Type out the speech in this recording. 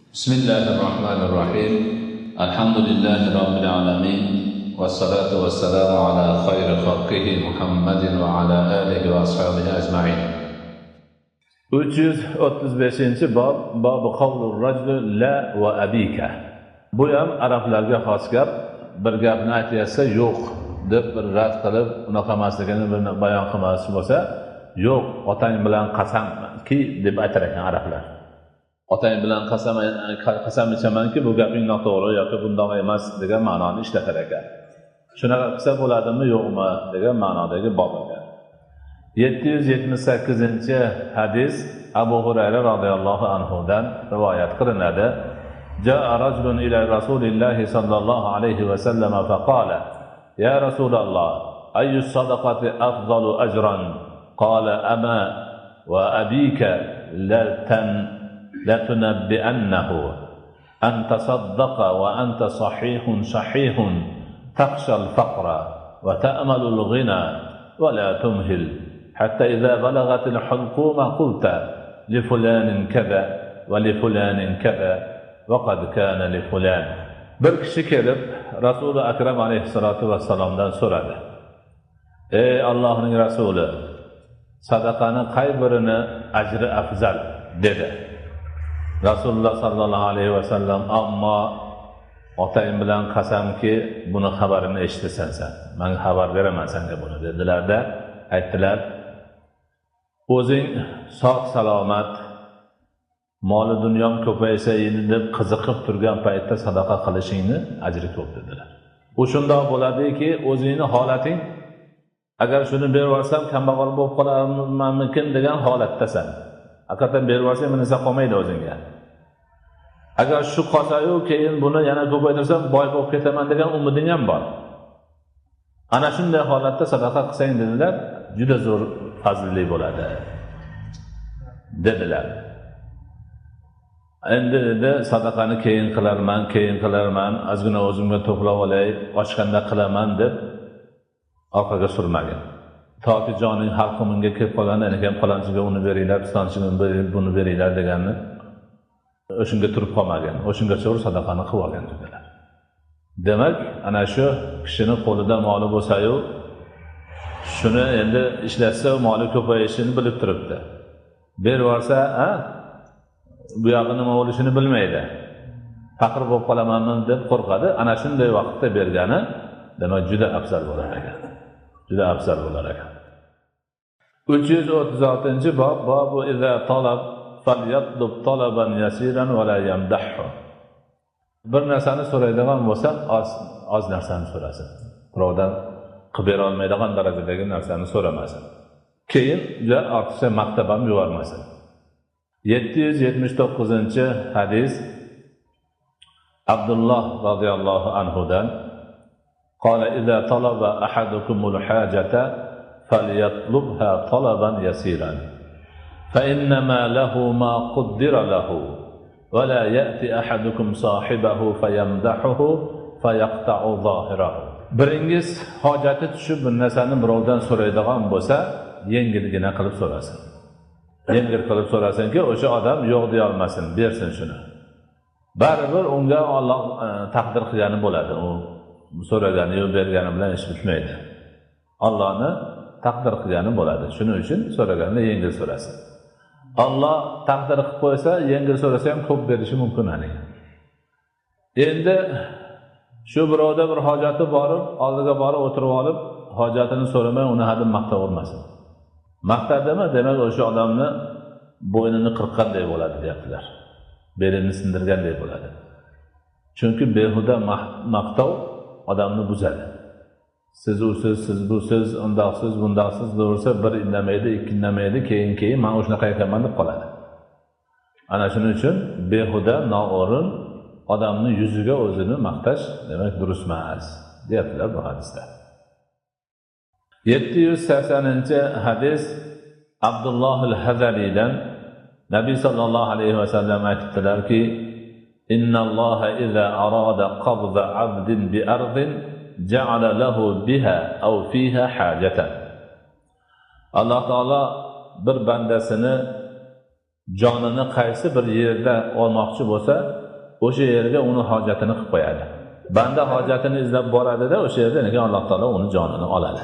بسم الله الرحمن الرحيم الحمد لله رب العالمين والصلاة والسلام على خير خلقه محمد وعلى آله وأصحابه أجمعين 335 bab qavlur rajul la va abika. Bu ham arablarga xos gap. Bir gapni aytsa yo'q deb bir rad qilib unaqa emasligini bayon qilmoqchi bo'lsa, yo'q, otang bilan qasamki deb aytar ekan arablar. Otang bilan qasam ichamanki bu gaping noto'g'ri yoki bundoq emas degan ma'noni ishlatar ekan. Shunaqa qilsa bo'ladimi, yo'qmi degan ma'nodagi bob ekan. 778-hadis Abu Hurayra radhiyallohu anhudan rivoyat qilinadi. Ja'a rajulun ila Rasulillahi sallallohu alayhi va sallam faqala: "Ya Rasululloh, ayyu sadaqati afdalu ajran?" Qala: "Ama wa abika la tunabbi'annahu an tasaddaqa wa anta sahihun shahihun takhsha al-faqra wa ta'malu al-ghina wa la tumhil." حتى إذا بلغت الحلقوم قلت لفلان كذا ولفلان كذا وقد كان لفلان. Bir kishi kelib Rasuli Akram alayhissalatu vassalomdan so'radi: "Ey Allohning rasuli, sadaqani qay birini ajri afzal?" dedi. Rasululloh sallallohu alayhi vasallam: "Ammo otang bilan qasamki, buni xabarini eshitasan sen. Men xabar beraman senga buni" dedilar-da, aytdilar: "O'zing sog' salomat, moli dunyom ko'paysa edi deb qiziqib turgan paytda sadaqa qilishingni ajri ko'p" dedilar. U shundoq bo'ladiki, o'zingni holating agar shuni berib yuborsam kambag'al bo'lib qolarmanmikin degan holatdasan. Haqiqatan berib yuborsang bunisi qolmaydi o'zingga. Agar shu qolsa-yu keyin buni yana ko'paytirsam boy bo'lib ketaman degan umiding ham bor. Ana shunday holatda sadaqa qilsang dedilar, juda zo'r fazilli bo'ladi dedilar. Endi dedi, sadaqani keyin qilarman, ozgina o'zimga to'plab olay, ochganda qilaman deb orqaga surmagin. Toki joning halquminga kelib qolgandan keyin falonchiga uni beringlar, pistonchiga buni beringlar deganni o'shunga turib qolmagan. O'shungacha sadaqani qilib olgan dedilar. Demak, ana shu kishini qo'lida moli bo'lsa-yu, shuni endi ishlatsa moli ko'payishini bilib turibdi. Berib yuborsa, bu yog'i nima bo'lishini bilmaydi. Faqir bo'lib qolamanmi deb qo'rqadi. Ana shunday vaqtda bergani demak juda afzal bo'lar ekan. Juda afzal bo'lar ekan. 336-bob babu iza talab falyatlub talaban yasiran va la yamdahu. Bir narsani so'raydigan bo'lsa, oz narsani so'rasin. Birovdan qilib bera olmaydigan darajadagi narsani so'ramasin. Keyin juda ortiqcha maqtab ham yubormasin. 779-hadis Abdullah radhiyallohu anhudan: "Qala idza talaba ahadukumul hajata falyatlubha talaban yasiran fa innama lahu ma qaddara lahu va la ya'ti ahadukum sahibahu fayamdahuhu fayaqta'u zahirahu." Biringiz hojati tushib bir narsani birovdan so'raydigan bo'lsa, yengilgina qilib so'rasin. Yengil qilib so'rasinki, o'sha odam yo'q deya olmasin, bersin shuni. Baribir unga Alloh taqdir qilgani bo'ladi. U so'ragani, yo'q bergani bilan ish bitmaydi. Allohni taqdir qilgani bo'ladi. Shuning uchun so'raganda yengil so'rasin. Alloh taqdir qilib qo'ysa, yengil so'rasa ham ko'p berishi mumkin aniq. Endi shu birovda bir hojati borib, oldiga borib o'tirib olib, hojatini so'ramay uni hadin maqtab olmasin. Maqtadimi, demak o'sha odamni bo'ynini qirqqanday bo'ladi deyaptilar. Belini sindirganday bo'ladi. Chunki behuda maqtov odamni buzadi. Siz usiz, siz busiz, undoqsiz, bundoqsiz bo'lsa bir indamaydi, ikki indamaydi, keyin men o'shanaqa ekanman deb qoladi. Ana shuning uchun behuda, noo'rin odamni yuziga o'zini maqtash demak durust emas, deyaptilar bu hadisda. 780-hadis Abdulloh al-Hazaridan Nabiy sallallohu alayhi vasallam aytdilarki: "Innalloha iza arada qabza 'abdin bi ardin ja'ala lahu biha aw fiha hajatan." Alloh taolo bir bandasini jonini qaysi bir yerda olmoqchi bo'lsa, o'sha yerga uni hojatini qilib qo'yadi. Banda hojatini izlab boradida, o'sha yerda nega Alloh taolo uni jonini oladi.